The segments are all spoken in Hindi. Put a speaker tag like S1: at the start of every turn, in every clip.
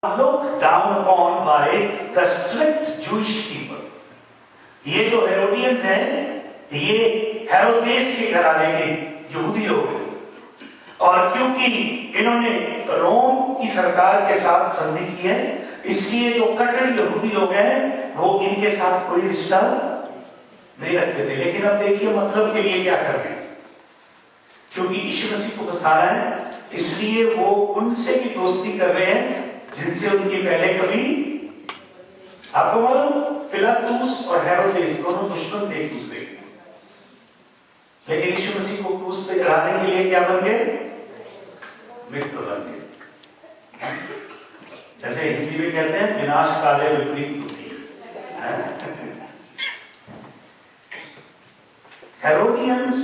S1: looked down upon by the strict Jewish people. ये जो हेरोडियंस हैं, ये हेरोदेस के घराने के यहूदी लोग हैं, और क्योंकि इन्होंने रोम की सरकार के साथ संधि की है, इसलिए जो कट्टर यहूदी लोग हैं वो इनके साथ कोई रिश्ता नहीं रखते थे। लेकिन अब देखिए मतलब के लिए क्या कर रहे हैं, क्योंकि यीशु मसीह को बसाना है, इसलिए वो उनसे भी दोस्ती कर रहे हैं जिनसे उनकी पहले कभी, आपको मालूम, पिलातूस और हेरोदेस दोनों दुश्मन थे एक दूसरे के, लेकिन यीशु मसीह को क्रूस पे चढ़ाने के लिए क्या बन गए? मित्र बन गए। जैसे हिंदी में कहते हैं विनाश काले विपरीत बुद्धि। Herodians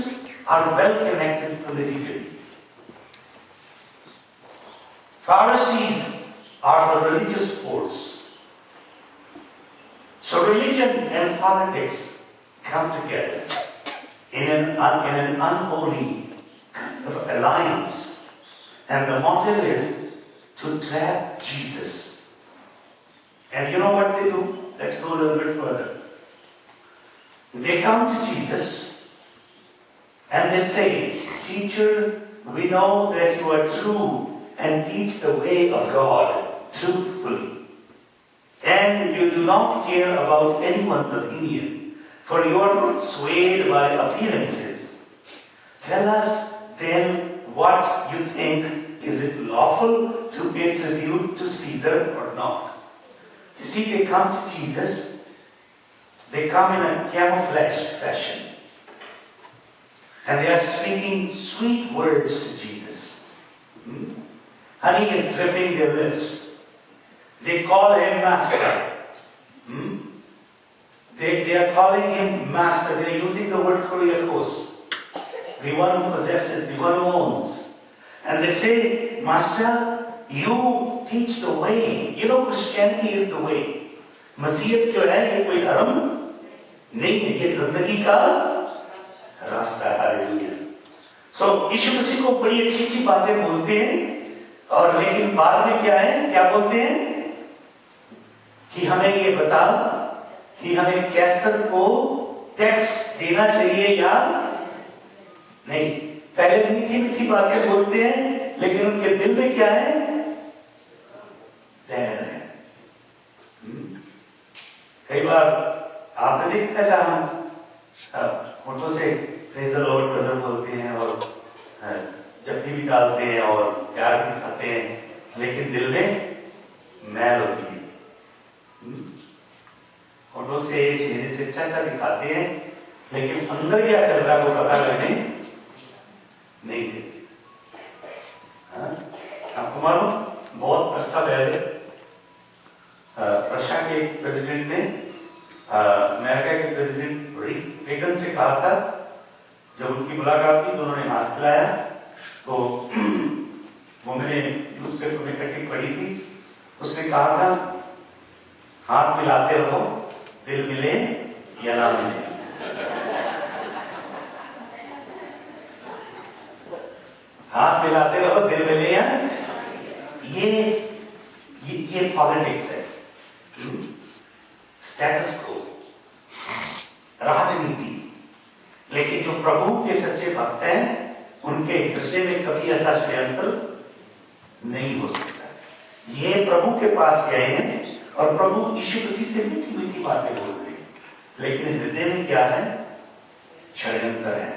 S1: are well connected politically. Pharisees are the religious force. So religion and politics come together in an unholy kind of alliance, and the motive is to trap Jesus. And you know what they do? Let's go a little bit further. They come to Jesus and they say, "Teacher, we know that you are true and teach the way of God truthfully. And you do not care about anyone's opinion, for you are not swayed by appearances. Tell us then what you think. Is it lawful to pay tribute to Caesar or not?" You see, they come to Jesus. They come in a camouflaged fashion. And they are speaking sweet words to Jesus. Honey is dripping their lips. They call him master. They are calling him master. They are using the word kuriakos, the one who possesses, the one who owns. And they say, "Master, you teach the way." You know, Christianity is the way. मसीहत जो है ये कोई धर्म नहीं है, ये जिंदगी का रास्ता है। हालेलुया। सो यीशु मसीह को बड़ी अच्छी अच्छी बातें बोलते हैं, और लेकिन बाद में क्या है, क्या बोलते हैं कि हमें ये बता कि हमें कैसर को टैक्स देना चाहिए या नहीं। पहले मीठी मीठी बातें बोलते हैं, लेकिन उनके दिल में क्या है? जहर है। कई बार आपने देखा ऐसा, हम फोटो से प्रेज़ द लॉर्ड ब्रदर बोलते हैं और जप्पी भी डालते हैं और प्यार भी दिखाते हैं, लेकिन दिल में मैल होती है। फोटो से चेहरे से अच्छा दिखाते हैं, लेकिन अंदर क्या चल रहा है वो पता लगने नहीं देते। आपको मालूम, बहुत अरसा पहले रशिया के प्रेसिडेंट ने अमेरिका के प्रेसिडेंट रेगन से कहा था, जब उनकी मुलाकात की तो उन्होंने हाथ मिलाया, तो वो मैंने न्यूज़पेपर में कटिंग पढ़ी थी। उसने कहा था, हाथ मिलाते रहो, दिल मिले या ना मिले। हाथ मिलाते रहो, दिल मिले या, ये पॉलिटिक्स है, स्टेटस को, राजनीति। लेकिन जो प्रभु के सच्चे भक्त हैं, उनके हृदय में कभी ऐसा षड्यंत्र नहीं हो सकता। ये प्रभु के पास गए हैं और प्रभु यीशु मसीह से मीठी मीठी बातें बोल रहे हैं, लेकिन हृदय में क्या है? षड्यंत्र है।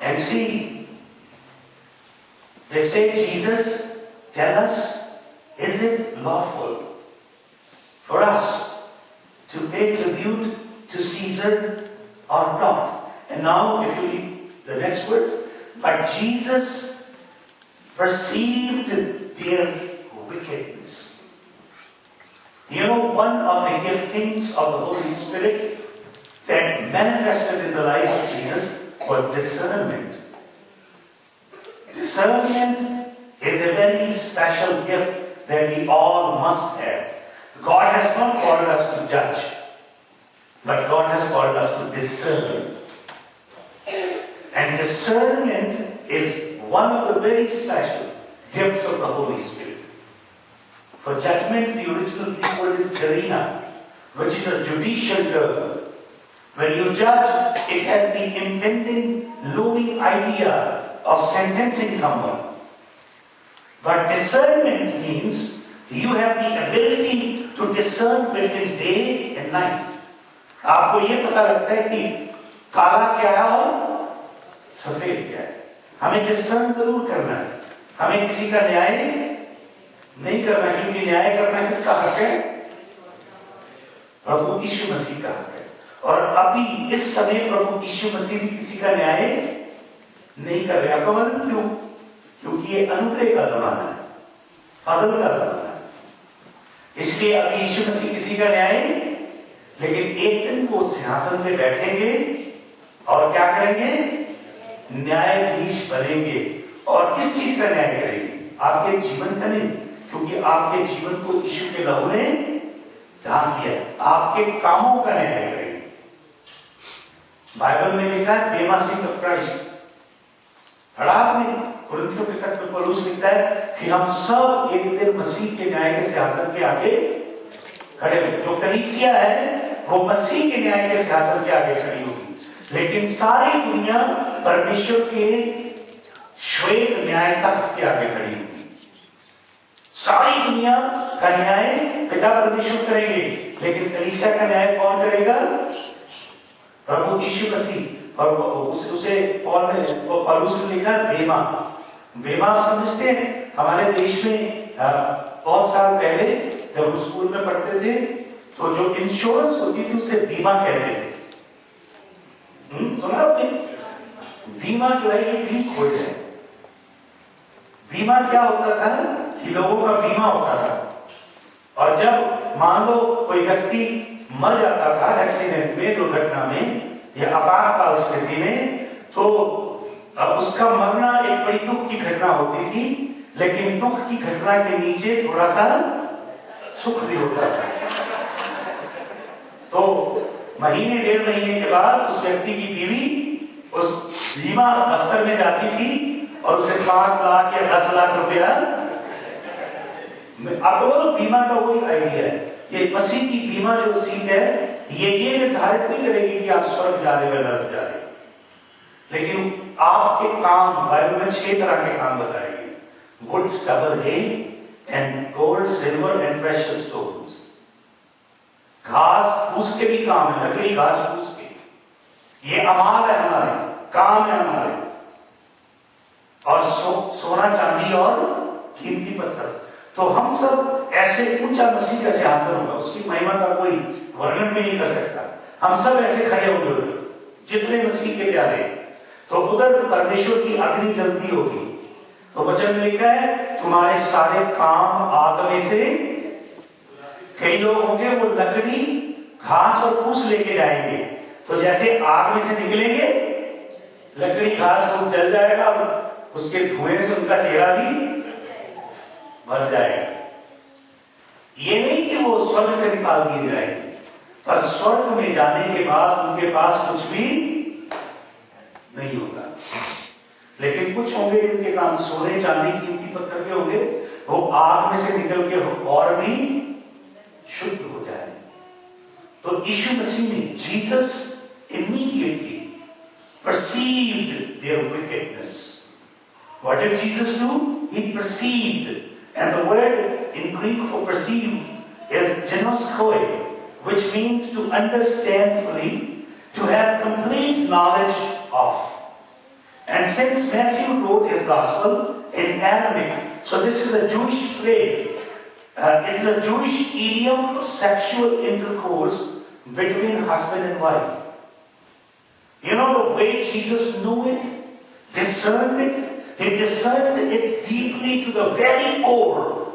S1: And see, they say, "Jesus, tell us, is it lawful for us to pay tribute to Caesar or not?" And now, if you read the next verse, "But Jesus perceived their wickedness." You know, one of the giftings of the Holy Spirit that manifested in the life of Jesus was discernment. Discernment is a very special gift that we all must have. God has not called us to judge, but God has called us to discern. And discernment is one of the very special gifts of the Holy Spirit. For judgment, the original Greek word is karina, which is a judicial term. When you judge, it has the impending, looming idea of sentencing someone. But discernment means you have the ability to discern between day and night. आपको ये पता लगता है कि काला क्या है और सफेद क्या है। हमें डिस्कर्न जरूर करना है। हमें किसी का न्याय नहीं करना, क्योंकि न्याय करना किसका हक है? प्रभु यीशु मसीह का हक है। और अभी इस समय प्रभु यीशु मसीह भी किसी का न्याय नहीं कर रहे। आपको मालूम क्यों? क्योंकि ये अनुग्रह का जमाना है, फजल का जमाना है। इसलिए अभी यीशु मसीह किसी का न्याय, लेकिन एक दिन वो सिंहासन पे बैठेंगे और क्या करेंगे? न्यायाधीश बनेंगे। और किस चीज का न्याय करेंगे? आपके जीवन का नहीं, क्योंकि आपके जीवन को यीशु के लहू ने ढांक दिया। आपके कामों का न्याय करेंगे। बाइबल में लिखा है बेमा सीट ऑफ क्राइस्ट। पढ़ा आपने? कुरिन्थियों के पत्र में पौलुस लिखता है कि हम सब एक दिन मसीह के न्याय के सिंहासन के आगे खड़े होंगे। जो कलीसिया है वो मसीह के न्याय के सिंहासन के आगे खड़ी होगी, लेकिन सारी दुनिया परमेश्वर के श्वेत न्याय तख्त के आगे खड़ी होगी। सारी दुनिया का न्याय पिता परमेश्वर करेंगे, लेकिन कलीसिया का न्याय कौन करेगा? प्रभु यीशु मसीह। और उसे पौलुस ने लिखा बेमा। बेमा आप समझते हैं? हमारे देश में बहुत साल पहले जब हम स्कूल में पढ़ते थे तो जो इंश्योरेंस होती थी उसे बीमा कहते थे। सुना आपने? बीमा जो है ये ठीक हो जाए। बीमा क्या होता था कि लोगों का बीमा होता था, और जब मान लो कोई व्यक्ति मर जाता था एक्सीडेंट में, दुर्घटना में या आपातकाल स्थिति में, तो अब उसका मरना एक बड़ी दुख की घटना होती थी, लेकिन दुख की घटना के नीचे थोड़ा सा सुख भी होता था। तो महीने डेढ़ महीने के बाद उस व्यक्ति की बीवी उस बीमा दफ्तर में जाती थी और उसे 5 लाख या 10 लाख रुपया, आपको बीमा का वही आइडिया है। ये मसीह की बीमा जो सीट है ये निर्धारित नहीं करेगी कि आप स्वर्ग जा रहे हो या नरक जा रहे हो, लेकिन आपके काम, बाइबल में 6 तरह के काम बताएंगे। Wood, stubble, hay and gold, silver and precious stones. घास फूस के भी काम है, लकड़ी घास फूस के, ये अमाल है हमारे, काम है हमारे। और सोना चांदी और कीमती पत्थर। तो हम सब ऐसे ऊंचा मसीह का सिंहासन होगा, उसकी महिमा का कोई वर्णन भी नहीं कर सकता। हम सब ऐसे खड़े होंगे जितने मसीह के प्यारे। तो उधर परमेश्वर की अग्नि जलती होगी। तो वचन में लिखा है तुम्हारे सारे काम आग में से, कई लोग होंगे वो लकड़ी घास और फूस लेके जाएंगे, तो जैसे आग में से निकलेंगे लकड़ी घास फूस जल जाएगा और उसके धुएं से उनका चेहरा भी भर जाएगा। ये नहीं कि वो स्वर्ग से निकाल दिए जाएंगे, पर स्वर्ग में जाने के बाद उनके पास कुछ भी नहीं होगा। लेकिन कुछ होंगे जिनके काम सोने चांदी कीमती पत्थर के होंगे, वो आग में से निकल के और भी शुद्ध हो जाए। तो यीशु मसीह ने, Jesus immediately perceived their wickedness. What did Jesus do? He perceived. And the word in Greek for perceive is genoskoi, which means to understand fully, to have complete knowledge of. And since Matthew wrote his gospel in Aramaic, so this is a Jewish phrase. It is a Jewish idiom for sexual intercourse between husband and wife. You know the way Jesus knew it, discerned it? He discerned it deeply to the very core.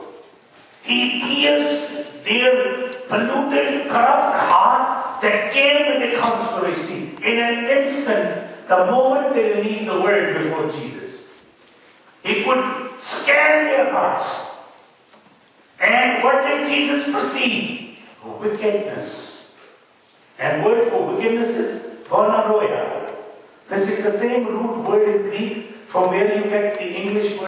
S1: He pierced their polluted, corrupt heart that came with the conspiracy. In an instant, the moment they released the word before Jesus, he could scan their hearts. And what did Jesus perceive? Wickedness. And word for wickedness is gonorrhea. This is the same root word in Greek from where you get the English word